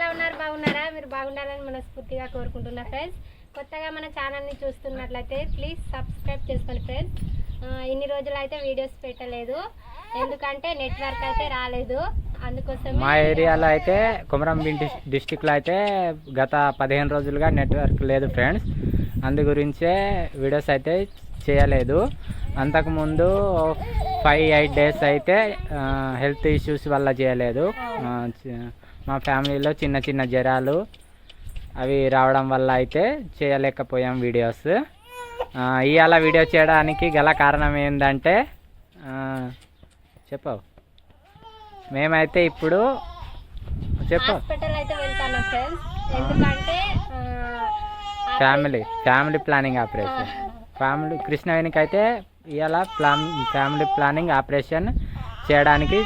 ఎలా ఉన్నారు? బాగున్నారా? మీరు బాగుండాలని మనస్ఫూర్తిగా కోరుకుంటున్నా ఫ్రెండ్స్. కొత్తగా మన ఛానల్ని చూస్తున్నట్లయితే ప్లీజ్ సబ్స్క్రైబ్ చేసుకోండి ఫ్రెండ్స్. ఇన్ని రోజులు అయితే వీడియోస్ పెట్టలేదు, ఎందుకంటే నెట్వర్క్ అయితే రాలేదు. అందుకోసం మా ఏరియాలో అయితే కొమరంభీం డిస్టిక్లో అయితే గత 15 రోజులుగా నెట్వర్క్ లేదు ఫ్రెండ్స్. అందు గురించే వీడియోస్ అయితే చేయలేదు. అంతకుముందు 5-8 డేస్ అయితే హెల్త్ ఇష్యూస్ వల్ల చేయలేదు. మా ఫ్యామిలీలో చిన్న చిన్న జ్వరాలు అవి రావడం వల్ల అయితే చేయలేకపోయాం వీడియోస్. ఇవాళ వీడియో చేయడానికి గల కారణం ఏంటంటే చెప్పవు. మేమైతే ఇప్పుడు హాస్పిటల్ అయితే వెళ్తాను ఫ్రెండ్స్, ఎందుకంటే ఫ్యామిలీ ప్లానింగ్ ఆపరేషన్. కృష్ణవేణికి అయితే ఇవాళ ఫ్యామిలీ ప్లానింగ్ ఆపరేషన్ చేయడానికి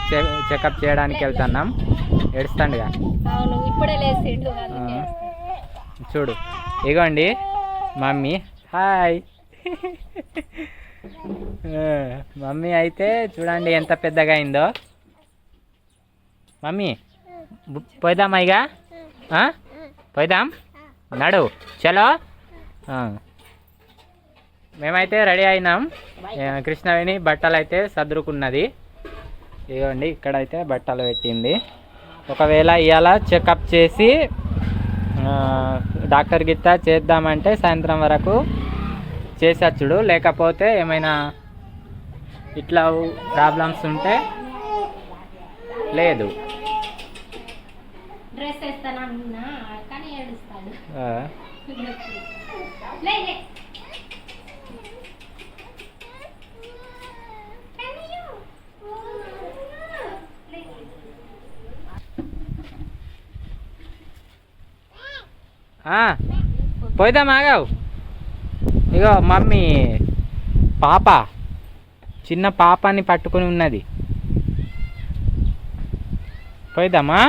చెకప్ చేయడానికి వెళ్తున్నాం. ఏడుస్తాండుగా. అవును, ఇప్పుడే లేచిండు. చూడు, ఇగోండి మమ్మీ. హాయ్. మమ్మీ అయితే చూడండి ఎంత పెద్దగా అయిందో. మమ్మీ పోయిదామా? ఇక పోయిదాం, నడు చలో. మేమైతే రెడీ అయినాం. కృష్ణవేణి బట్టలు అయితే సదురుకున్నది. ఇదిగోండి ఇక్కడైతే బట్టలు పెట్టింది. ఒకవేళ ఇవాళ చెకప్ చేసి డాక్టర్ గిట్ట చేద్దామంటే సాయంత్రం వరకు చేసచ్చుడు. లేకపోతే ఏమైనా ఇట్లా ప్రాబ్లమ్స్ ఉంటే లేదు. డ్రెస్ వేస్తానన్నా కానీ ఏడుస్తాడు. పోయిదాం, ఆగావు. ఇగో మమ్మీ పాప, చిన్న పాపని పట్టుకుని ఉన్నది. పోయిదామా?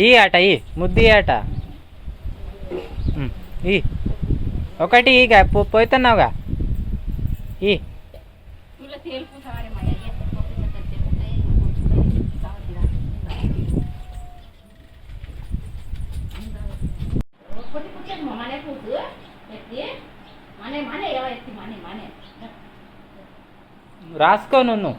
ఈ ఆట ఈ ముద్ది ఆట ఈ ఒకటి ఇక పోతున్నావుగా. ఈ రాసుకో నువ్వు.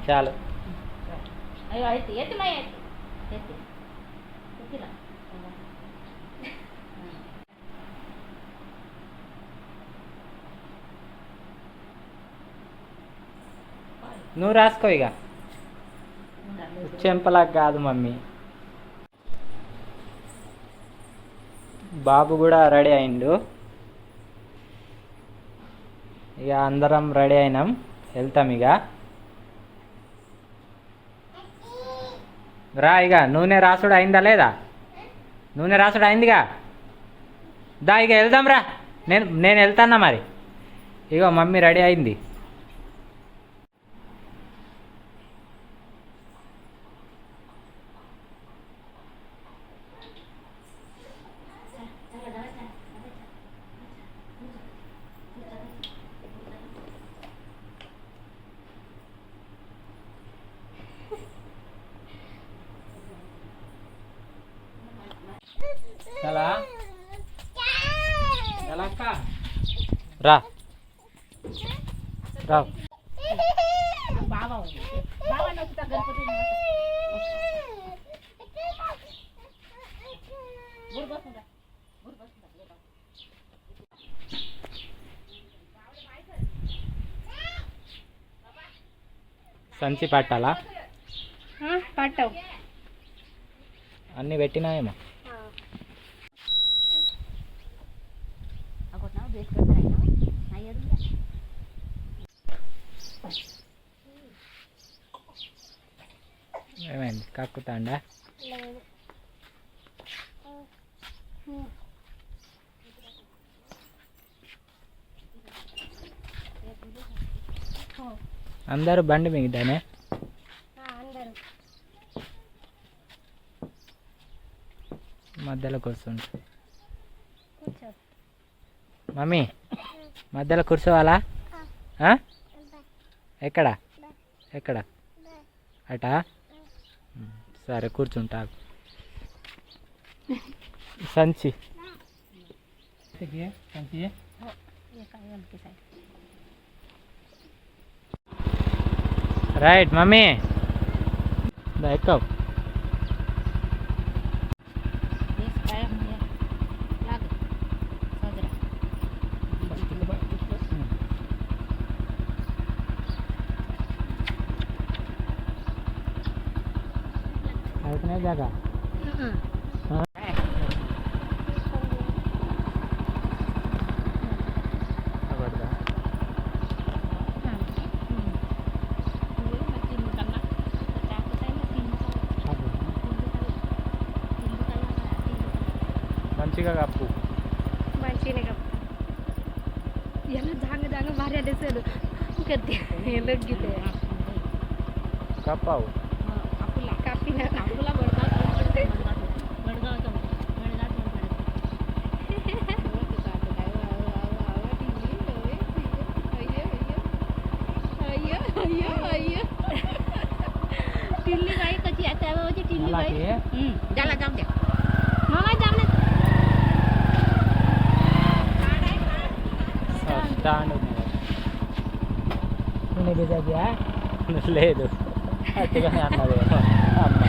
చాలు. నువ్వు రాసుకో ఇక. చెంపలా కాదు మమ్మీ. బాబు కూడా రెడీ అయిండు. ఇక అందరం రెడీ అయినాం, వెళ్తాం ఇక. రా ఇక. నూనె రాసుడు అయిందా లేదా? నూనె రాసుడు అయిందిగా. దా ఇక వెళ్దాం రా. నేను వెళ్తానా మరి. ఇగో మమ్మీ రెడీ అయింది. చలా రా రా. సంచి పట్టాలా? పట్టవు. అన్నీ పెట్టినాయేమో. ఏమైంది? కక్కుతాండా? అందరూ బండి మిగతానే అందరూ మధ్యలో కూర్చుంటా. కూర్చో. మమ్మీ మధ్యలో కూర్చోవాలా? ఎక్కడ ఎక్కడ అటా? సరే కూర్చుంటా. సంచి సంచి రైట్ మమ్మీ ఎక్కవు. అయిపోయినా జాగా మంచిగా కప్పు. మంచిగానే కప్పు. ఎలా జాంగ జాంగ భారీ అనేసాడు ఎలగితే కప్పావు. కప్పిన टिल्ली गाई कच्ची आता है वो टिल्ली गाई जाला जाम दे मामा जाम दे స్టాండ్ లేదు అట్టుగానే అన్నది అమ్మ.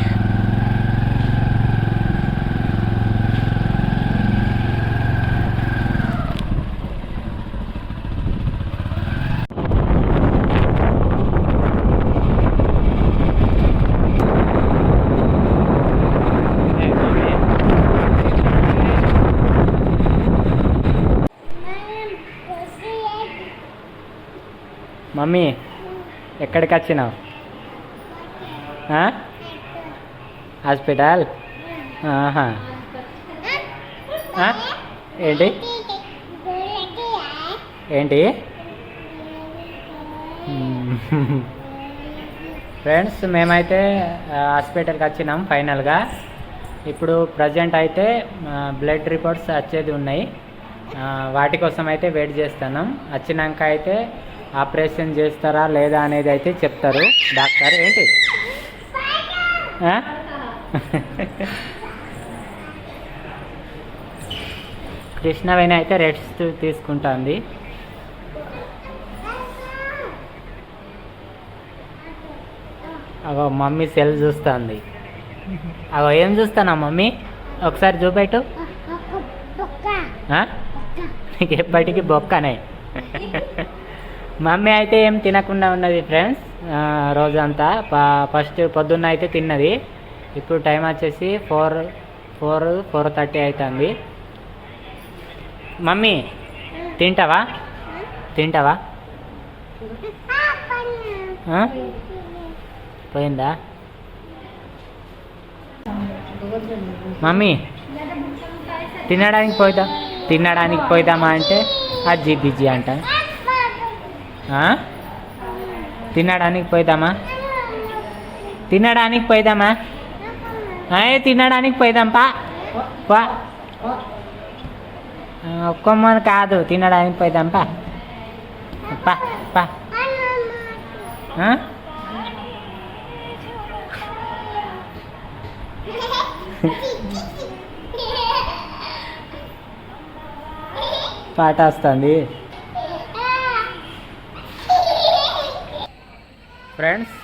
మమ్మీ ఎక్కడికి వచ్చినావు? హాస్పిటల్? ఏంటి ఏంటి ఫ్రెండ్స్, మేమైతే హాస్పిటల్కి వచ్చినాం ఫైనల్గా. ఇప్పుడు ప్రజెంట్ అయితే బ్లడ్ రిపోర్ట్స్ వచ్చేది ఉన్నాయి. వాటి కోసం అయితే వెయిట్ చేస్తున్నాం. వచ్చినాక అయితే ఆపరేషన్ చేస్తారా లేదా అనేది అయితే చెప్తారు డాక్టర్. ఏంటి కృష్ణవేణి అయితే రెస్ట్ తీసుకుంటుంది. అగో మమ్మీ సెల్ చూస్తుంది. అగో ఏం చూస్తానా మమ్మీ? ఒకసారి చూపెట్టు. నీకు ఎప్పటికీ బొక్కనే. మమ్మీ అయితే ఏం తినకుండా ఉన్నది ఫ్రెండ్స్ రోజంతా. ఫస్ట్ పొద్దున్న అయితే తిన్నది. ఇప్పుడు టైం వచ్చేసి 4:30 అవుతుంది. మమ్మీ తింటావా? పోయిందా మమ్మీ? తినడానికి పోయిద్దామా అంటే అజ్జి బిజ్జి అంట. తినడానికి పోయిద్దామా? తినడానికి పోయిద్దాం పా. ఒక్కమ్మని కాదు, తినడానికి పోయిద్దాం పా. పాట వస్తుంది. ఫ్రెండ్స్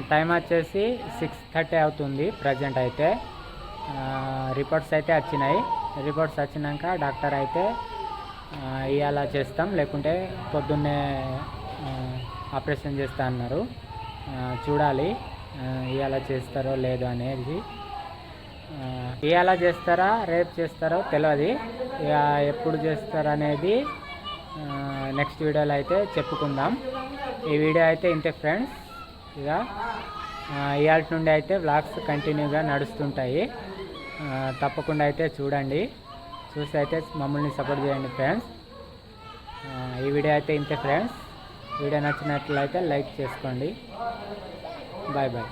టైం వచ్చేసి 6:30 అవుతుంది ప్రజెంట్ అయితే. రిపోర్ట్స్ అయితే వచ్చినాయి. రిపోర్ట్స్ వచ్చినాక డాక్టర్ అయితే ఇవాళ చేస్తాం, లేకుంటే పొద్దున్నే ఆపరేషన్ చేస్తా అన్నారు. చూడాలి ఇవాళ చేస్తారో లేదో అనేది. ఇవాళ చేస్తారా రేపు చేస్తారో తెలియదు. ఇక ఎప్పుడు చేస్తారో అనేది నెక్స్ట్ వీడియోలో అయితే చెప్పుకుందాం. ఈ వీడియో అయితే ఇంతే ఫ్రెండ్స్. ఇక ఇవాళ నుండి అయితే వ్లాగ్స్ కంటిన్యూగా నడుస్తుంటాయి. తప్పకుండా అయితే చూడండి. చూసి అయితే మమ్మల్ని సపోర్ట్ చేయండి ఫ్రెండ్స్. ఈ వీడియో అయితే ఇంతే ఫ్రెండ్స్. వీడియో నచ్చినట్లయితే లైక్ చేసుకోండి. Bye bye.